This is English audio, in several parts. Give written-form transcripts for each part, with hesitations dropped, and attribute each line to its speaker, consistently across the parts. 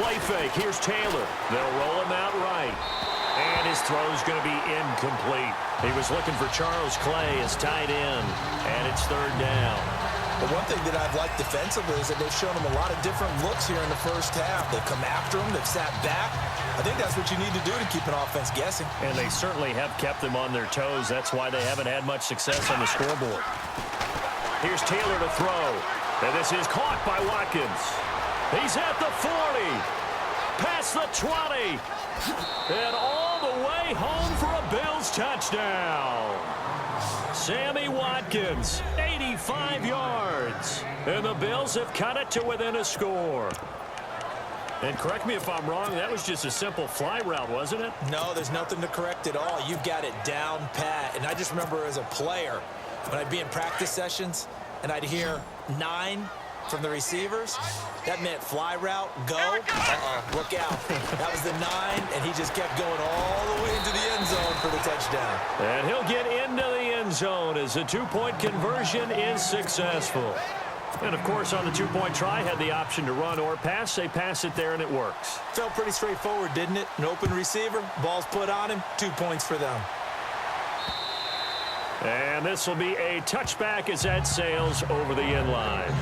Speaker 1: play fake. Here's Taylor. They'll roll him out right. And his throw's going to be incomplete. He was looking for Charles Clay as tight end, and it's third down.
Speaker 2: But one thing that I've liked defensively is that they've shown him a lot of different looks here in the first half. They've come after him. They've sat back. I think that's what you need to do to keep an offense guessing.
Speaker 1: And they certainly have kept them on their toes. That's why they haven't had much success on the scoreboard. Here's Taylor to throw. And this is caught by Watkins. He's at the 40. Past the 20. And all the way home for a Bills touchdown. Sammy Watkins, 85 yards. And the Bills have cut it to within a score. And correct me if I'm wrong, that was just a simple fly route, wasn't it?
Speaker 2: No, there's nothing to correct at all. You've got it down pat. And I just remember as a player, when I'd be in practice sessions and I'd hear 9 from the receivers, that meant fly route, go. Look out. That was the 9, and he just kept going all the way into the end zone for the touchdown.
Speaker 1: And he'll get into the end zone as the two-point conversion is successful. And, of course, on the two-point try, had the option to run or pass. They pass it there, and it works.
Speaker 2: Felt pretty straightforward, didn't it? An open receiver, ball's put on him, 2 points for them.
Speaker 1: And this will be a touchback as that sails over the end line.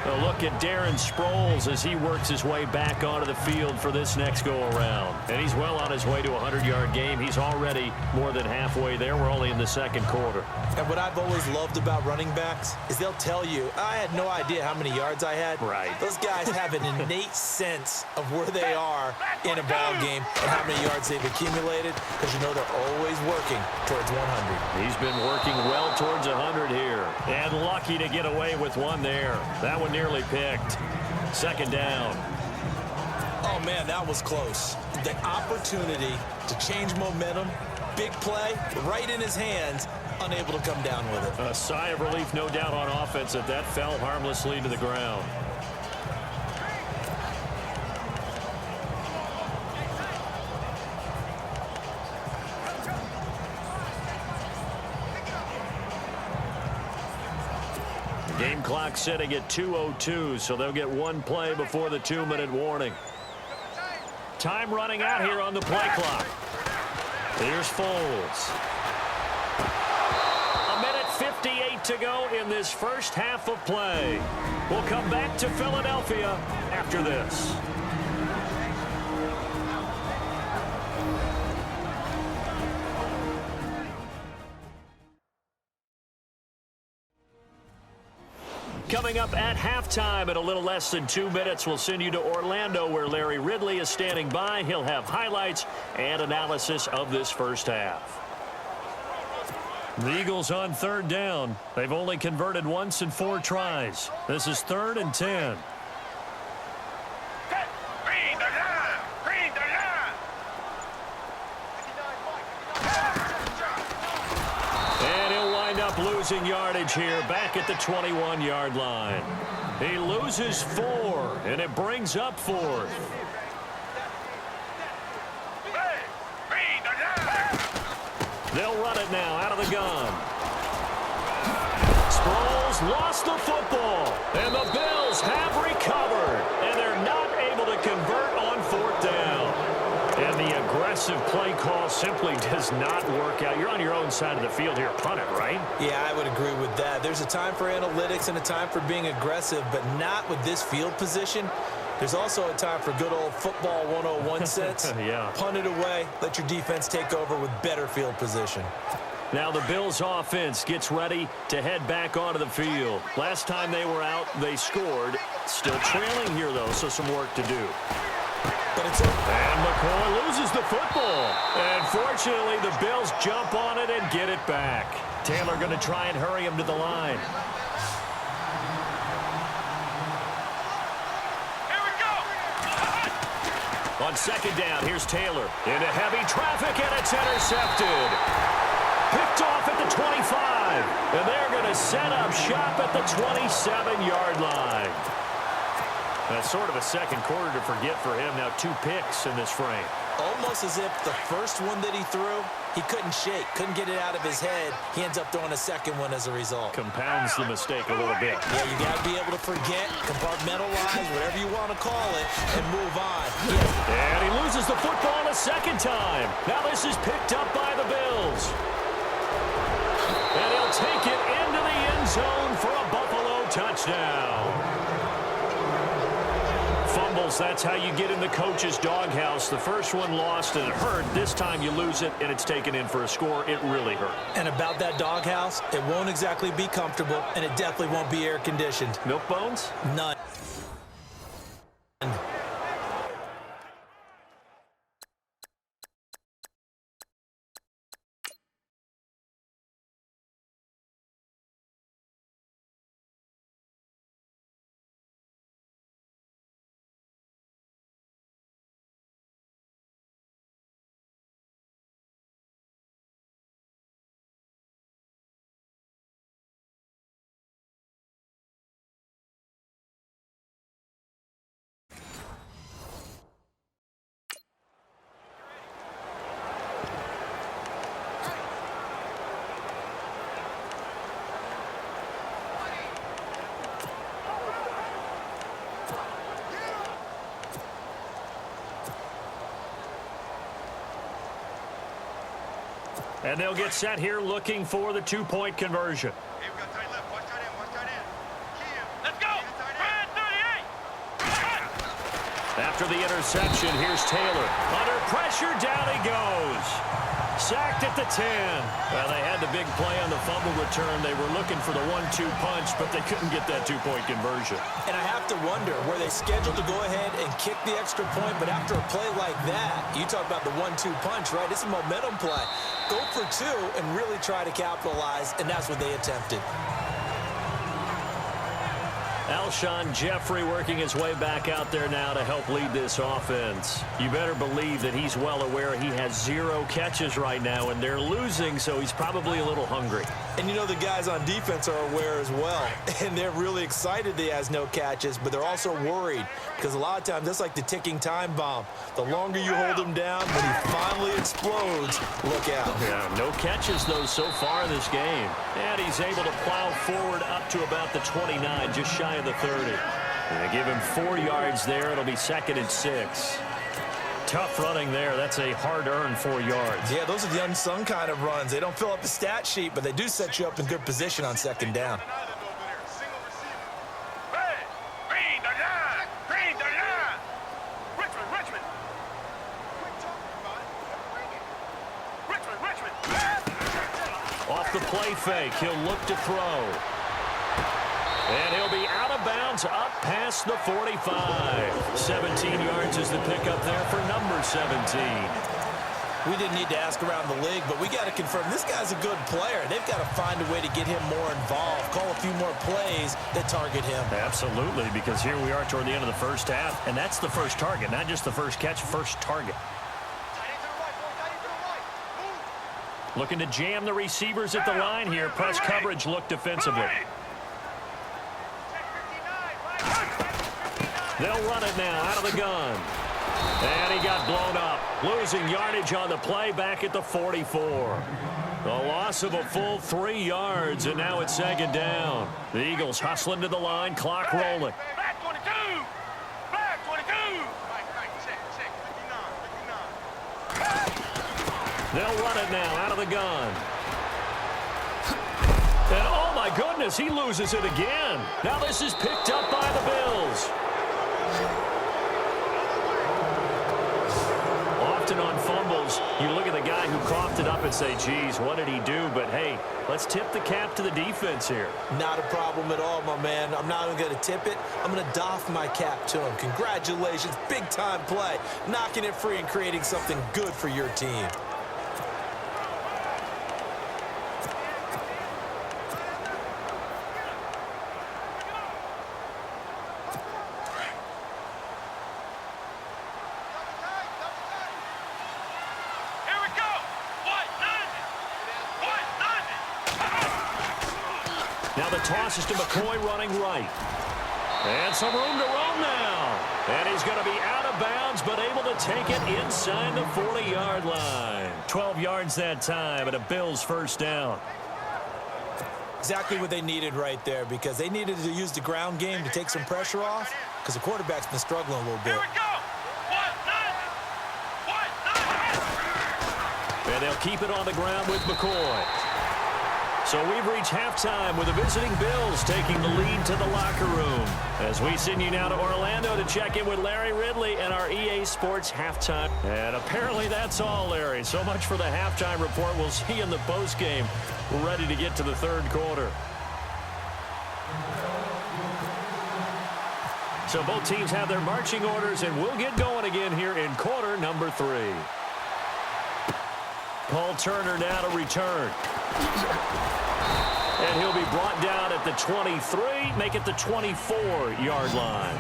Speaker 1: A look at Darren Sproles as he works his way back onto the field for this next go-around. And he's well on his way to a 100-yard game. He's already more than halfway there. We're only in the second quarter.
Speaker 2: And what I've always loved about running backs is they'll tell you, I had no idea how many yards I had.
Speaker 1: Right.
Speaker 2: Those guys have an innate sense of where they are in a ball game and how many yards they've accumulated, because you know they're always working towards 100.
Speaker 1: He's been working well towards 100 here. And lucky to get away with one there. That one nearly picked. Second down.
Speaker 2: Oh, man, that was close. The opportunity to change momentum, big play, right in his hands, unable to come down with it.
Speaker 1: A sigh of relief, no doubt, on offense that fell harmlessly to the ground. Game clock sitting at 2:02, so they'll get one play before the 2-minute warning. Time running out here on the play clock. Here's Foles. 1:58 to go in this first half of play. We'll come back to Philadelphia after this. Coming up at halftime in a little less than 2 minutes, we'll send you to Orlando where Larry Ridley is standing by. He'll have highlights and analysis of this first half. The Eagles on third down. They've only converted once in 4 tries. This is 3rd and 10. Losing yardage here back at the 21-yard line. He loses 4, and it brings up 4th. They'll run it now out of the gun. Sproles lost the football, and the Bills have recovered, and they're not able to convert on 4th down. And the aggressive play call simply does not work out. You're on your own side of the field here. Punt it, right?
Speaker 2: Yeah, I would agree with that. There's a time for analytics and a time for being aggressive, but not with this field position. There's also a time for good old football 101 sense.
Speaker 1: Yeah.
Speaker 2: Punt it away. Let your defense take over with better field position.
Speaker 1: Now the Bills offense gets ready to head back onto the field. Last time they were out, they scored. Still trailing here, though, so some work to do. And McCoy loses the football. And fortunately, the Bills jump on it and get it back. Taylor going to try and hurry him to the line.
Speaker 3: Here we go.
Speaker 1: On second down, here's Taylor. Into heavy traffic, and it's intercepted. Picked off at the 25. And they're going to set up shop at the 27-yard line. That's sort of a second quarter to forget for him. Now 2 picks in this frame.
Speaker 2: Almost as if the first one that he threw, he couldn't shake, couldn't get it out of his head. He ends up throwing a second one as a result.
Speaker 1: Compounds the mistake a little bit.
Speaker 2: Yeah, you got to be able to forget, compartmentalize, whatever you want to call it, and move on.
Speaker 1: And he loses the football a second time. Now this is picked up by the Bills. And he'll take it into the end zone for a Buffalo touchdown. Fumbles, that's how you get in the coach's doghouse. The first one lost and it hurt. This time you lose it and it's taken in for a score. It really hurt.
Speaker 2: And about that doghouse, it won't exactly be comfortable, and it definitely won't be air-conditioned.
Speaker 1: Milk bones?
Speaker 2: None.
Speaker 1: And they'll get set here looking for the 2-point conversion.
Speaker 3: Hey, we got tight left. Watch tight end. Watch tight end. Let's go. Red 38.
Speaker 1: After the interception, here's Taylor. Under pressure, down he goes. Sacked at the 10. Well, they had the big play on the fumble return. They were looking for the 1-2 punch, but they couldn't get that 2-point conversion.
Speaker 2: And I have to wonder, were they scheduled to go ahead and kick the extra point, but after a play like that, you talk about the 1-2 punch, right? It's a momentum play. Go for 2 and really try to capitalize, and that's what they attempted.
Speaker 1: Alshon Jeffrey working his way back out there now to help lead this offense. You better believe that he's well aware he has 0 catches right now, and they're losing, so he's probably a little hungry.
Speaker 2: And you know the guys on defense are aware as well, and they're really excited that he has no catches, but they're also worried because a lot of times that's like the ticking time bomb. The longer you hold him down, when he finally explodes, look out.
Speaker 1: Yeah, no catches, though, so far in this game. And he's able to plow forward up to about the 29, just shy of the 30. And they give him 4 yards there. It'll be 2nd and 6. Tough running there. That's a hard-earned 4 yards.
Speaker 2: Yeah, those are the unsung kind of runs. They don't fill up the stat sheet, but they do set you up in good position on 2nd down.
Speaker 1: Off the play fake, he'll look to throw. And he'll be out of bounds up past the 45. 17 yards is the pickup there for number 17.
Speaker 2: We didn't need to ask around the league, but we got to confirm this guy's a good player. They've got to find a way to get him more involved, call a few more plays that target him.
Speaker 1: Absolutely, because here we are toward the end of the first half, and that's the first target, not just the first catch, first target. Looking to jam the receivers at the line here. Press coverage look defensively. They'll run it now out of the gun. And he got blown up. Losing yardage on the play back at the 44. A loss of a full 3 yards, and now it's 2nd down. The Eagles hustling to the line, clock rolling.
Speaker 3: Back 22. Back 22.
Speaker 1: They'll run it now out of the gun. And oh my goodness, he loses it again. Now this is picked up by the Bills. Often on fumbles, you look at the guy who coughed it up and say, geez, what did he do? But hey, let's tip the cap to the defense here.
Speaker 2: Not a problem at all, my man. I'm not even going to tip it. I'm going to doff my cap to him. Congratulations, big-time play. Knocking it free and creating something good for your team.
Speaker 1: Now the toss is to McCoy running right. And some room to roam now. And he's going to be out of bounds, but able to take it inside the 40-yard line. 12 yards that time, and a Bills first down.
Speaker 2: Exactly what they needed right there, because they needed to use the ground game to take some pressure off, because the quarterback's been struggling a little bit.
Speaker 3: Here we go.
Speaker 1: And they'll keep it on the ground with McCoy. So we've reached halftime with the visiting Bills taking the lead to the locker room. As we send you now to Orlando to check in with Larry Ridley and our EA Sports halftime. And apparently that's all, Larry. So much for the halftime report. We'll see you in the postgame. We're ready to get to the third quarter. So both teams have their marching orders, and we'll get going again here in quarter number 3. Paul Turner now to return. And he'll be brought down at the 23, make it the 24-yard line.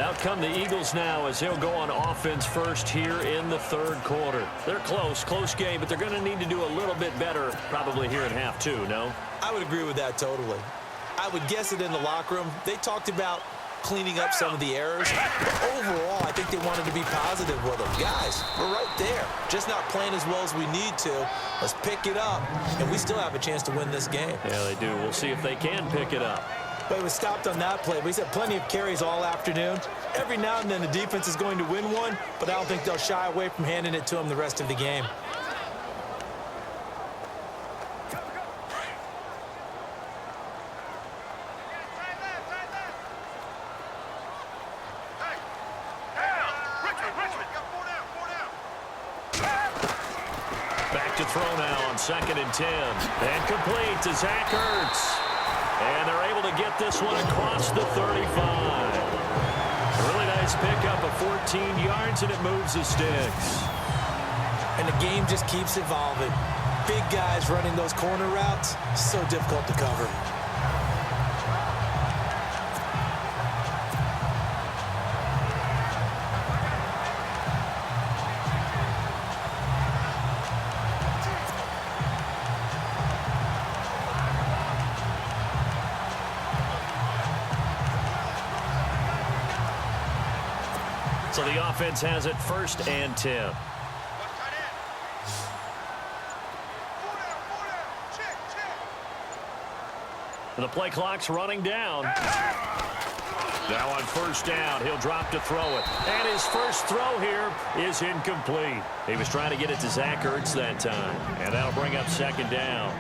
Speaker 1: Out come the Eagles now as he'll go on offense first here in the third quarter. They're close game, but they're going to need to do a little bit better probably here at half 2, no?
Speaker 2: I would agree with that totally. I would guess it in the locker room. They talked about cleaning up some of the errors. But overall, I think they wanted to be positive with them. Guys, we're right there. Just not playing as well as we need to. Let's pick it up, and we still have a chance to win this game.
Speaker 1: Yeah, they do. We'll see if they can pick it up.
Speaker 2: But it was stopped on that play. He's had plenty of carries all afternoon. Every now and then the defense is going to win one, but I don't think they'll shy away from handing it to him the rest of the game.
Speaker 1: Back to throw now on 2nd and 10. And complete to Zach Ertz. And they're able to get this one across the 35. Really nice pickup of 14 yards, and it moves the sticks.
Speaker 2: And the game just keeps evolving. Big guys running those corner routes, so difficult to cover.
Speaker 1: So the offense has it 1st and 10. And the play clock's running down. Now on 1st down, he'll drop to throw it. And his first throw here is incomplete. He was trying to get it to Zach Ertz that time. And that'll bring up 2nd down.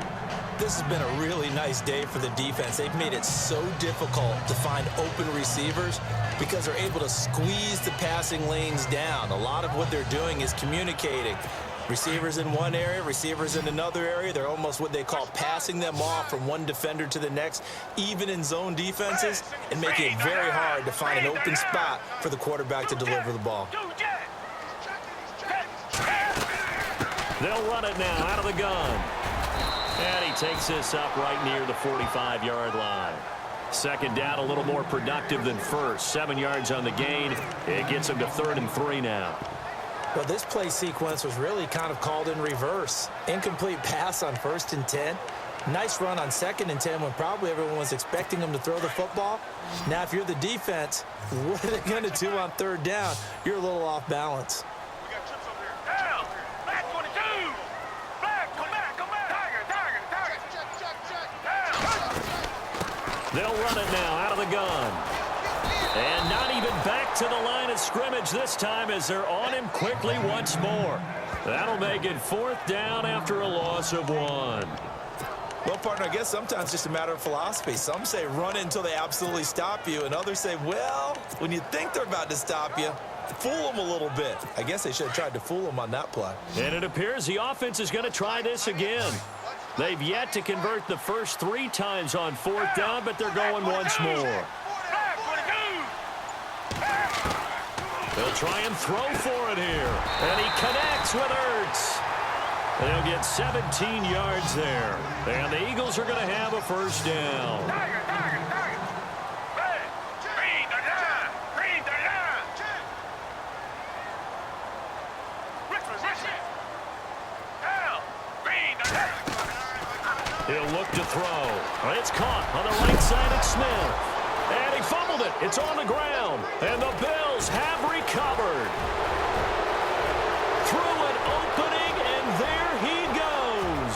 Speaker 2: This has been a really nice day for the defense. They've made it so difficult to find open receivers because they're able to squeeze the passing lanes down. A lot of what they're doing is communicating. Receivers in one area, receivers in another area. They're almost what they call passing them off from one defender to the next, even in zone defenses, and making it very hard to find an open spot for the quarterback to deliver the ball.
Speaker 1: They'll run it now out of the gun. And he takes this up right near the 45-yard line. 2nd down, a little more productive than first. 7 yards on the gain. It gets him to 3rd and 3 now.
Speaker 2: Well, this play sequence was really kind of called in reverse. Incomplete pass on 1st and 10. Nice run on 2nd and 10 when probably everyone was expecting him to throw the football. Now, if you're the defense, what are they going to do on 3rd down? You're a little off balance.
Speaker 1: They'll run it now out of the gun. And not even back to the line of scrimmage this time as they're on him quickly once more. That'll make it 4th down after a loss of 1.
Speaker 2: Well, partner, I guess sometimes it's just a matter of philosophy. Some say run it until they absolutely stop you, and others say, well, when you think they're about to stop you, fool them a little bit. I guess they should have tried to fool them on that play.
Speaker 1: And it appears the offense is going to try this again. They've yet to convert the first 3 times on 4th down, but they're going once more. They'll try and throw for it here. And he connects with Ertz. They'll get 17 yards there. And the Eagles are going to have a 1st down. He'll look to throw. It's caught on the right side at Smith. And he fumbled it. It's on the ground. And the Bills have recovered. Through an opening, and there he goes.